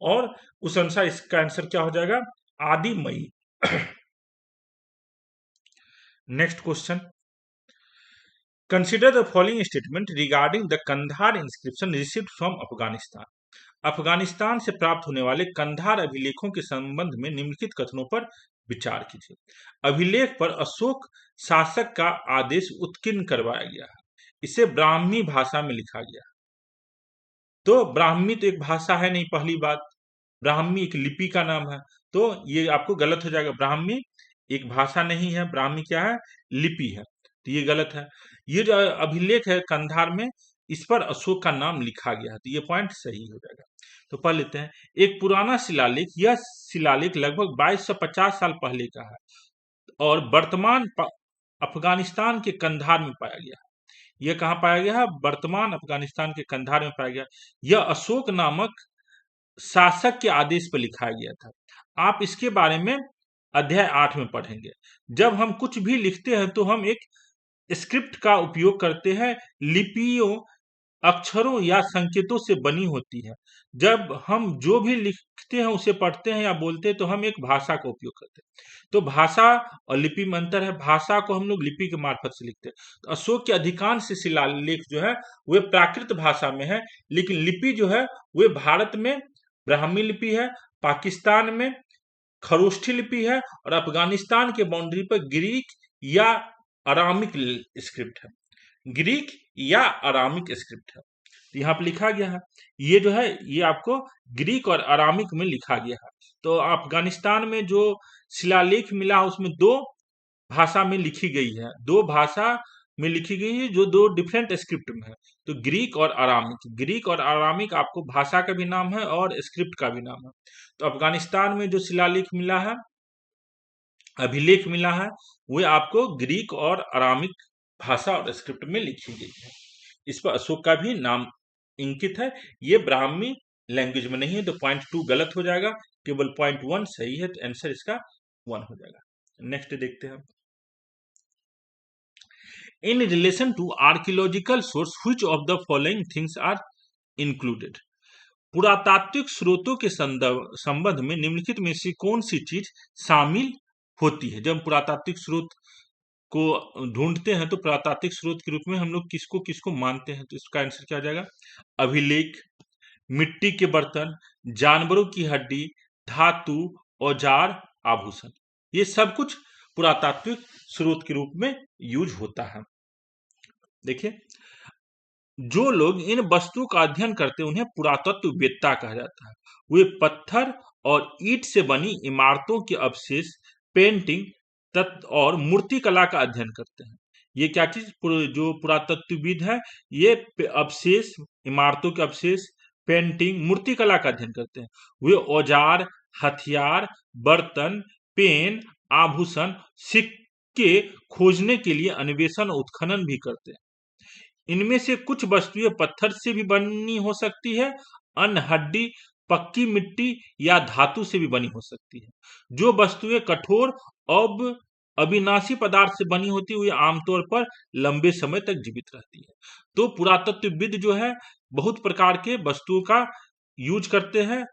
और उस अनुसार इसका आंसर क्या हो जाएगा? आदि मई। Next question, consider the following statement regarding the Kandahar inscription received from Afghanistan. Afghanistan से प्राप्त होने वाले कंधार अभिलेखों के संबंध में निम्नलिखित कथनों पर विचार कीजिए। अभिलेख पर अशोक शासक का आदेश उत्कीर्ण करवाया गया है। इसे ब्राह्मी भाषा में लिखा गया। तो ब्राह्मी तो एक भाषा है नहीं, पहली बात। ब्राह्मी एक लिपि का नाम है, तो ये आपको गलत हो जाएगा। ब्राह्मी एक भाषा नहीं है, ब्राह्मी क्या है? लिपि है। तो ये गलत है। ये जो अभिलेख है कंधार में, इस पर अशोक का नाम लिखा गया है, तो ये पॉइंट सही हो जाएगा। तो पढ़ लेते हैं। एक पुराना शिलालेख, यह शिलालेख लगभग 2250 साल पहले का है और वर्तमान अफगानिस्तान के कंधार में पाया गया है। यह कहाँ पाया गया है? वर्तमान अफगानिस्तान के कंधार में पाया गया। यह अशोक नामक शासक के आदेश पर लिखा गया था। आप इसके बारे में अध्याय 8 में पढ़ेंगे। जब हम कुछ भी लिखते हैं तो हम एक स्क्रिप्ट का उपयोग करते हैं। लिपियों, अक्षरों या संकेतों से बनी होती है। जब हम जो भी लिखते हैं उसे पढ़ते हैं या बोलते हैं तो हम एक भाषा का उपयोग करते हैं। तो भाषा और लिपि में अंतर है। भाषा को हम लोग लिपि के मार्फत से लिखते हैं। तो अशोक के अधिकांश शिलालेख जो है वे प्राकृत भाषा में है, लेकिन लिपि जो है वे भारत में ब्राह्मी लिपि है, पाकिस्तान में खरोष्ठी लिपि है और अफगानिस्तान के बाउंड्री पर ग्रीक या अरामिक स्क्रिप्ट है। ग्रीक या अरामिक स्क्रिप्ट है। तो यहाँ पे लिखा गया है, ये जो है ये आपको ग्रीक और अरामिक में लिखा गया है। तो अफगानिस्तान में जो शिलालेख मिला उसमें दो भाषा में लिखी गई है, दो भाषा में लिखी गई है जो दो डिफरेंट स्क्रिप्ट में है। तो ग्रीक और अरामिक, ग्रीक और अरामिक आपको भाषा का भी नाम है और स्क्रिप्ट का भी नाम है। तो अफगानिस्तान में जो शिलालेख मिला है, अभिलेख मिला है, वो आपको ग्रीक और अरामिक भाषा और स्क्रिप्ट में लिखी गई है। इस पर अशोक का भी नाम इंकित है। ये ब्राह्मी लैंग्वेज में नहीं है, तो पॉइंट 2 गलत हो जाएगा, केवल पॉइंट 1 सही है, तो आंसर इसका 1 हो जाएगा। नेक्स्ट देखते हैं। In relation to archaeological source, which of the following things are included? पुरातात्विक स्रोतों के संबंध में निम्नलिखित में से कौन सी चीज शामिल होती है? जब हम पुरातात्विक स्रोत को ढूंढते हैं तो पुरातात्विक स्रोत के रूप में हम लोग किसको किसको मानते हैं? तो इसका आंसर क्या हो जाएगा? अभिलेख, मिट्टी के बर्तन, जानवरों की हड्डी, धातु, औजार, आभूषण, ये सब कुछ पुरातात्विक स्रोत के रूप में यूज होता है। देखिए, जो लोग इन वस्तुओं का अध्ययन करते हैं उन्हें पुरातत्ववेत्ता कहा जाता है। वे पत्थर और ईंट से बनी इमारतों के अवशेष, पेंटिंग और मूर्ति कला का अध्ययन करते हैं। ये क्या चीज? जो पुरातत्वविद है ये अवशेष, इमारतों के अवशेष, पेंटिंग, मूर्ति कला का अध्ययन करते हैं। वे औजार, हथियार, बर्तन, पेन, आभूषण, सिक्के खोजने के लिए अन्वेषण और उत्खनन भी करते हैं। इनमें से कुछ वस्तुएं पत्थर से भी बनी हो सकती है, अन्य हड्डी, पक्की मिट्टी या धातु से भी बनी हो सकती है। जो वस्तुएं कठोर और अविनाशी पदार्थ से बनी होती है, वे आमतौर पर लंबे समय तक जीवित रहती है। तो पुरातत्वविद जो है बहुत प्रकार के वस्तुओं का यूज करते हैं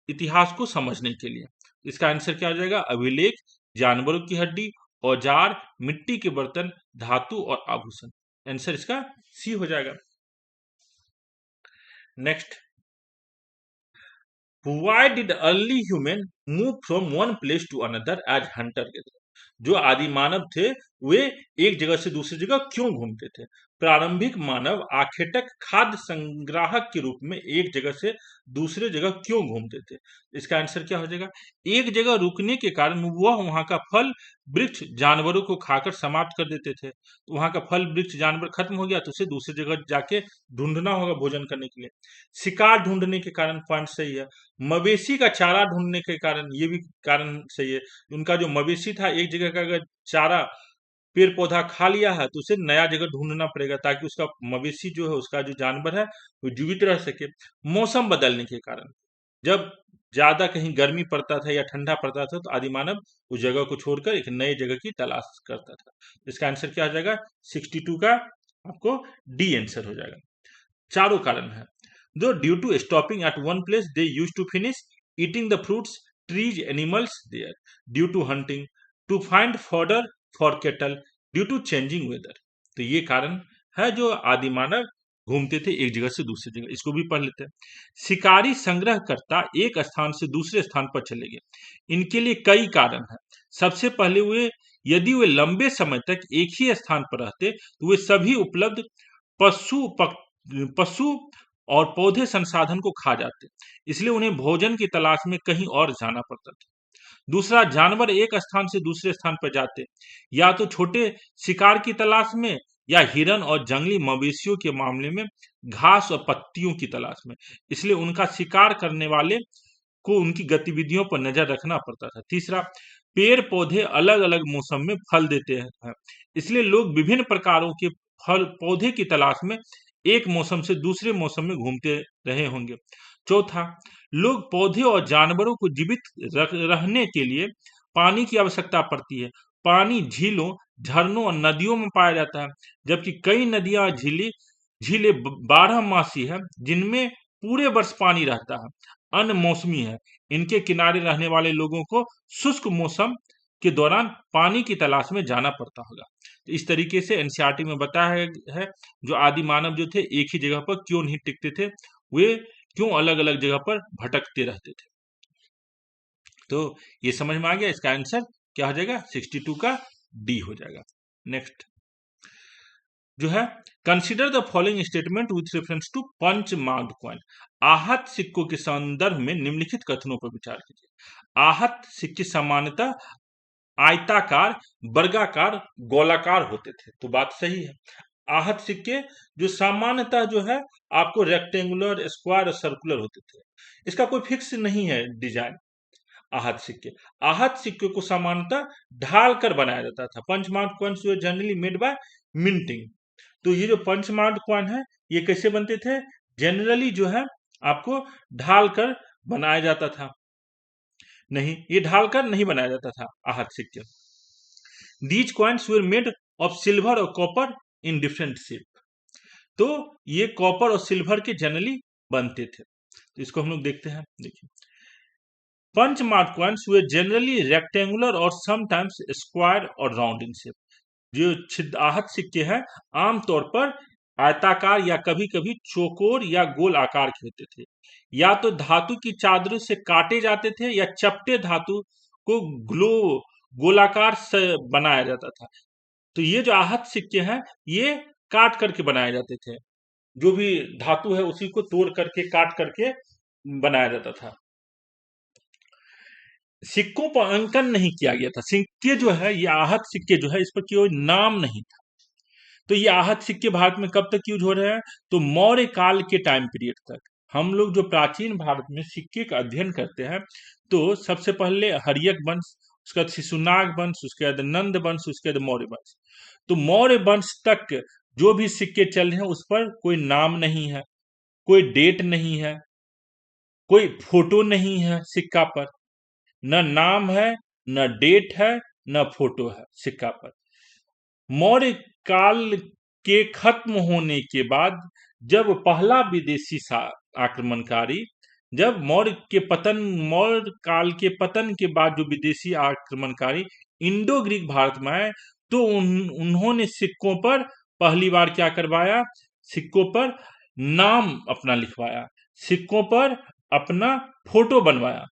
इतिहास को समझने के लिए। इसका आंसर क्या हो जाएगा? अभिलेख, जानवरों की हड्डी, औजार, मिट्टी के बर्तन, धातु और आभूषण। आंसर इसका सी हो जाएगा। Next, why did early human move from one place to another as hunter gather? जो आदि मानव थे वे एक जगह से दूसरी जगह क्यों घूमते थे? प्रारंभिक मानव आखेटक खाद्य संग्राहक के रूप में एक जगह से दूसरे जगह क्यों घूमते थे? इसका आंसर क्या हो जाएगा? एक जगह रुकने के कारण वह वहां का फल वृक्ष जानवरों को खाकर समाप्त कर देते थे। तो वहां का फल वृक्ष जानवर खत्म हो गया तो उसे दूसरी जगह जाके ढूंढना होगा भोजन करने के लिए। शिकार ढूंढने के कारण पॉइंट सही है। मवेशी का चारा ढूंढने के कारण, ये भी कारण सही है। उनका जो मवेशी था एक जगह का अगर चारा पेड़ पौधा खा लिया है तो उसे नया जगह ढूंढना पड़ेगा ताकि उसका मवेशी जो है, उसका जो जानवर है वो जीवित रह सके। मौसम बदलने के कारण, जब ज्यादा कहीं गर्मी पड़ता था या ठंडा पड़ता था तो आदि मानव उस जगह को छोड़कर एक नई जगह की तलाश करता था। इसका आंसर क्या हो जाएगा? 62 का आपको डी आंसर हो जाएगा। चारों कारण है। जो due to stopping at one place they use to finish eating the fruits, trees, animals there, due to hunting, to find fodder for cattle, due to changing weather. तो ये कारण है जो आदि मानव घूमते थे एक जगह से दूसरी जगह। इसको भी पढ़ लेते हैं। शिकारी संग्रहकर्ता एक स्थान से दूसरे स्थान पर चले गए। इनके लिए कई कारण हैं। सबसे पहले यदि वे लंबे समय तक एक ही स्थान पर रहते तो वे सभी उपलब्ध पशु और पौधे संसाधन को खा जाते, इसलिए उन्हें भोजन की तलाश में कहीं और जाना पड़ता था। दूसरा, जानवर एक स्थान से दूसरे स्थान पर जाते या तो छोटे शिकार की तलाश में या हिरन और जंगली मवेशियों के मामले में घास और पत्तियों की तलाश में। इसलिए उनका शिकार करने वाले को उनकी गतिविधियों पर नजर रखना पड़ता था। तीसरा, पेड़ पौधे अलग अलग मौसम में फल देते हैं, इसलिए लोग विभिन्न प्रकारों के फल पौधे की तलाश में एक मौसम से दूसरे मौसम में घूमते रहे होंगे। चौथा, लोग पौधे और जानवरों को जीवित रहने के लिए पानी की आवश्यकता पड़ती है। पानी झीलों, झरनों और नदियों में पाया जाता है, जबकि कई नदियां और झीलें 12 मासी है, जिनमें पूरे वर्ष पानी रहता है, अनमौसमी है। इनके किनारे रहने वाले लोगों को शुष्क मौसम के दौरान पानी की तलाश में जाना पड़ता होगा। तो इस तरीके से एनसीईआरटी में बताया है जो आदि मानव जो थे एक ही जगह पर क्यों नहीं टिकते थे, वे क्यों अलग अलग जगह पर भटकते रहते थे। तो ये समझ में आ गया, इसका आंसर क्या हो जाएगा, 62 का डी हो जाएगा। नेक्स्ट जो है, consider the following statement with reference to punch marked coin. आहत सिक्कों के संदर्भ में निम्नलिखित कथनों पर विचार कीजिए। आहत सिक्के सामान्यतः आयताकार, वर्गाकार, गोलाकार होते थे। तो बात सही है। आहत सिक्के जो सामान्यतः जो है आपको रेक्टेंगुलर, स्क्वायर और सर्कुलर होते थे। इसका कोई फिक्स नहीं है डिजाइन। आहत सिक्के को सामान्यतः ढाल कर बनाया जाता था। पंचमार्क कॉइन्स जो जनरली मेड बाय मिंटिंग। तो ये जो पंचमार्क कॉइन है ये कैसे बनते थे, जनरली जो है आपको ढाल कर बनाया जाता था। नहीं, ये ढाल कर नहीं बनाया जाता था आहत सिक्के। These coins were made of silver और कॉपर इन डिफरेंट शेप। तो ये कॉपर और सिल्वर के जनरली बनते थे। तो इसको हम लोग देखते हैं। देखिए, punch mark coins were generally rectangular और समटाइम्स स्क्वायर और राउंड इन शेप। जो आहत सिक्के हैं आमतौर पर आयताकार या कभी कभी चौकोर या गोल आकार के होते थे। या तो धातु की चादरों से काटे जाते थे या चपटे धातु को गोलाकार से बनाया जाता था। तो ये जो आहत सिक्के हैं ये काट करके बनाए जाते थे। जो भी धातु है उसी को तोड़ करके काट करके बनाया जाता था। सिक्कों पर अंकन नहीं किया गया था। सिक्के जो है ये आहत सिक्के जो है इस पर कोई नाम नहीं था। तो ये आहत सिक्के भारत में कब तक यूज हो रहे हैं, तो मौर्य काल के टाइम पीरियड तक। हम लोग जो प्राचीन भारत में सिक्के का अध्ययन करते हैं तो सबसे पहले हर्यक वंश, उसके बाद शिशुनाग वंश, उसके बाद नंद वंश, उसके बाद मौर्य वंश। तो मौर्य वंश तक जो भी सिक्के चल रहे हैं उस पर कोई नाम नहीं है, कोई डेट नहीं है, कोई फोटो नहीं है सिक्का पर। न नाम है, न डेट है, न फोटो है सिक्का पर। मौर्य काल के खत्म होने के बाद जब पहला विदेशी आक्रमणकारी, जब मौर्य काल के पतन के बाद जो विदेशी आक्रमणकारी इंडो ग्रीक भारत में आए तो उन्होंने सिक्कों पर पहली बार क्या करवाया, सिक्कों पर नाम अपना लिखवाया, सिक्कों पर अपना फोटो बनवाया।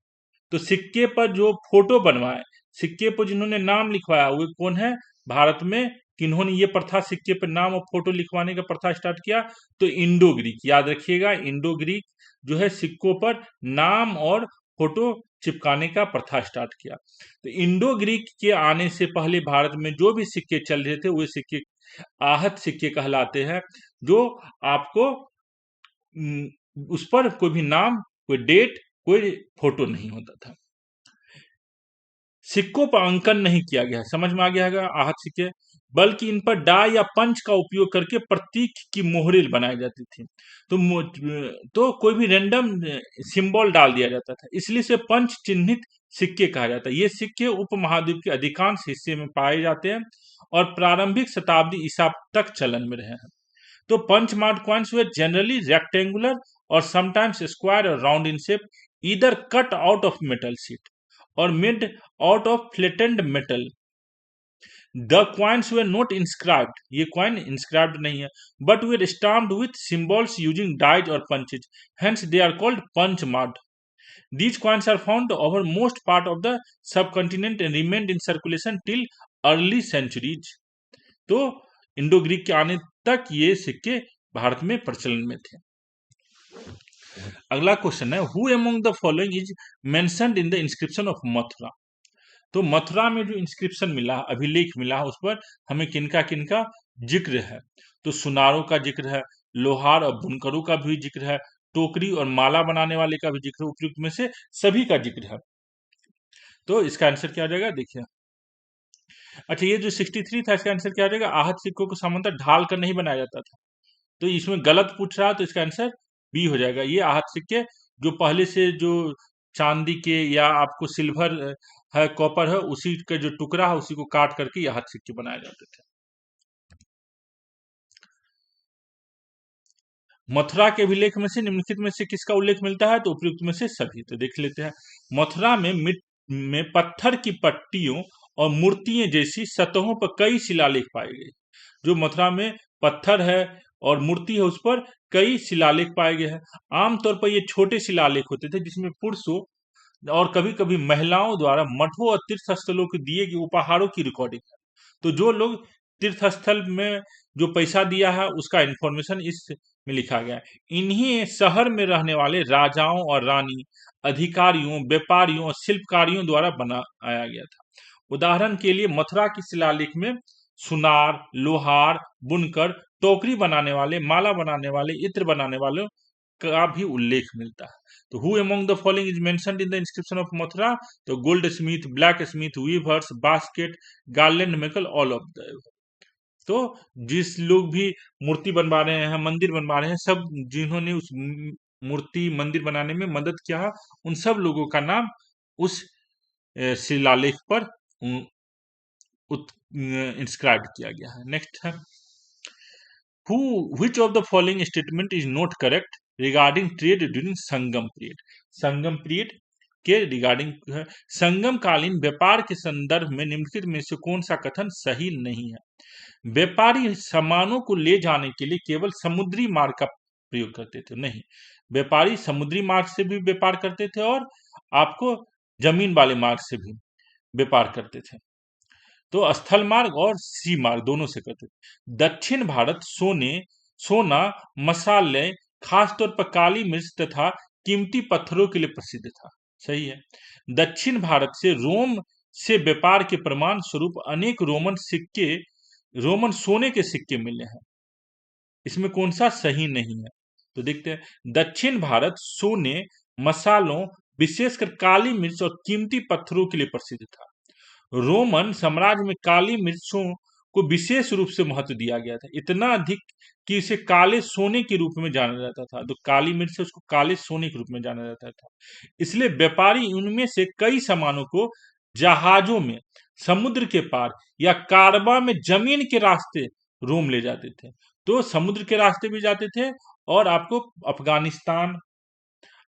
तो सिक्के पर जो फोटो बनवाए, सिक्के पर जिन्होंने नाम लिखवाया वो कौन है, भारत में किन्होंने ये प्रथा सिक्के पर नाम और फोटो लिखवाने का प्रथा स्टार्ट किया, तो इंडो ग्रीक। याद रखिएगा, इंडो ग्रीक जो है सिक्कों पर नाम और फोटो चिपकाने का प्रथा स्टार्ट किया। तो इंडो ग्रीक के आने से पहले भारत में जो भी सिक्के चल रहे थे वो सिक्के आहत सिक्के कहलाते हैं, जो आपको उस पर कोई भी नाम, कोई डेट, कोई फोटो नहीं होता था। सिक्कों पर अंकन नहीं किया गया, समझ में आ गया है आहत सिक्के, बल्कि इन पर डाई या पंच का उपयोग करके प्रतीक की मोहरें बनाई जाती थी। तो कोई भी रैंडम सिंबल डाल दिया जाता था, इसलिए इसे पंच चिन्हित सिक्के कहा जाता है। ये सिक्के उपमहाद्वीप के अधिकांश हिस्से में पाए जाते हैं और प्रारंभिक शताब्दी ईसा तक चलन में रहे हैं। तो punch marked coins were generally rectangular और समटाइम्स स्क्वायर और round in shape, either cut out of metal sheet और made out of flattened metal. The coins were not inscribed, ये कॉइन इंस्क्राइब्ड नहीं है, but were stamped with symbols using dies और punches, hence they are called punch marked. These coins are found over most part of the subcontinent and remained in circulation till early centuries. तो इंडो ग्रीक के आने तक ये सिक्के भारत में प्रचलन में थे। अगला क्वेश्चन है, who among the following is mentioned in the inscription of Mathura. तो मथुरा में जो इंस्क्रिप्शन मिला, अभिलेख मिला, उस पर हमें किनका किनका जिक्र है। तो सुनारों का जिक्र है, लोहार और बुनकरों का भी जिक्र है, टोकरी और माला बनाने वाले का भी जिक्र है, उपयुक्त में से सभी का जिक्र है। तो इसका आंसर क्या आ जाएगा, देखिए। अच्छा, ये जो 63 था, इसका आंसर क्या आ जाएगा, आहत सिक्कों को सामान्यतः ढाल कर नहीं बनाया जाता था। तो इसमें गलत पूछ रहा है, तो इसका आंसर बी हो जाएगा। ये आहत सिक्के जो पहले से जो चांदी के या आपको सिल्वर है, कॉपर है, उसी का जो टुकड़ा है उसी को काट करके ये आहत सिक्के बनाए जाते थे। मथुरा के अभिलेख में से निम्नलिखित में से किसका उल्लेख मिलता है, तो उपयुक्त में से सभी। तो देख लेते हैं। मथुरा में पत्थर की पट्टियों और मूर्तियों जैसी सतहों पर कई शिलालेख पाए गए। जो मथुरा में पत्थर है और मूर्ति है, उस पर कई शिलालेख पाए गए हैं। आमतौर पर ये छोटे शिलालेख होते थे, जिसमें पुरुषों और कभी कभी महिलाओं द्वारा मठों और तीर्थ स्थलों के दिए गए उपहारों की रिकॉर्डिंग है। तो जो लोग तीर्थ स्थल में जो पैसा दिया है, उसका इंफॉर्मेशन इस में लिखा गया है। इन्हीं शहर में रहने वाले राजाओं और रानी, अधिकारियों, व्यापारियों और शिल्पकारियों द्वारा बनाया गया था। उदाहरण के लिए मथुरा की शिलालेख में सुनार, लोहार, बुनकर, टोकरी बनाने वाले, माला बनाने वाले, इत्र बनाने वालों का भी उल्लेख मिलता है। तो who among the following is mentioned in the inscription of Mathura, तो goldsmith, blacksmith, weavers, basket, garland maker, all of the. तो जिस लोग भी मूर्ति बनवा रहे हैं, मंदिर बनवा रहे हैं, सब जिन्होंने उस मूर्ति मंदिर बनाने में मदद किया है, उन सब लोगों का नाम उस शिलालेख पर इंस्क्राइब किया गया है। नेक्स्ट है, who which of the following statement is not correct regarding trade during Sangam period. Sangam period के रिगार्डिंग है, संगम कालीन व्यापार के संदर्भ में निम्नलिखित में से कौन सा कथन सही नहीं है। व्यापारी सामानों को ले जाने के लिए केवल समुद्री मार्ग का प्रयोग करते थे, नहीं, व्यापारी समुद्री मार्ग से भी व्यापार करते थे और आपको जमीन वाले मार्ग से भी व्यापार करते थे। तो स्थल मार्ग और सी मार्ग दोनों से करते थे। दक्षिण भारत सोना, मसाले, खासतौर पर काली मिर्च तथा कीमती पत्थरों के लिए प्रसिद्ध था। सही है। दक्षिण भारत से रोम से व्यापार के प्रमाण स्वरूप अनेक रोमन सोने के सिक्के मिले हैं। इसमें कौन सा सही नहीं है, तो देखते हैं। दक्षिण भारत सोने, मसालों, विशेषकर काली मिर्च और कीमती पत्थरों के लिए प्रसिद्ध था। रोमन साम्राज्य में काली मिर्चों को विशेष रूप से महत्व दिया गया था, इतना अधिक कि इसे काले सोने के रूप में जाना जाता था। तो काली मिर्च से उसको काले सोने के रूप में जाना जाता था। इसलिए व्यापारी उनमें से कई सामानों को जहाजों में समुद्र के पार या कारवा में जमीन के रास्ते रोम ले जाते थे। तो समुद्र के रास्ते भी जाते थे और आपको अफगानिस्तान,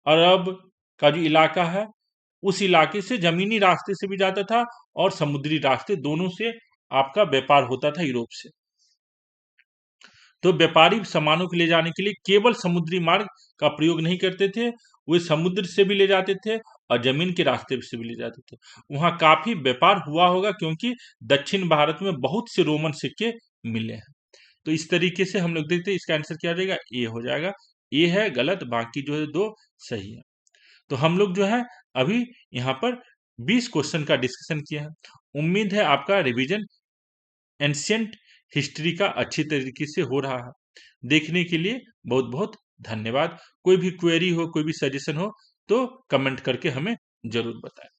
अरब का जो इलाका है, उस इलाके से जमीनी रास्ते से भी जाता था और समुद्री रास्ते, दोनों से आपका व्यापार होता था यूरोप से। तो व्यापारी सामानों को ले जाने के लिए केवल समुद्री मार्ग का प्रयोग नहीं करते थे, वे समुद्र से भी ले जाते थे और जमीन के रास्ते से भी ले जाते थे। वहां काफी व्यापार हुआ होगा, क्योंकि दक्षिण भारत में बहुत से रोमन सिक्के मिले हैं। तो इस तरीके से हम लोग देखते हैं, इसका आंसर क्या हो जाएगा, ए हो जाएगा। ए है गलत, बाकी जो है दो सही है। तो हम लोग जो है अभी यहाँ पर 20 क्वेश्चन का डिस्कशन किया है। उम्मीद है आपका रिवीजन एंशियंट हिस्ट्री का अच्छी तरीके से हो रहा है। देखने के लिए बहुत बहुत धन्यवाद। कोई भी क्वेरी हो, कोई भी सजेशन हो, तो कमेंट करके हमें जरूर बताएं।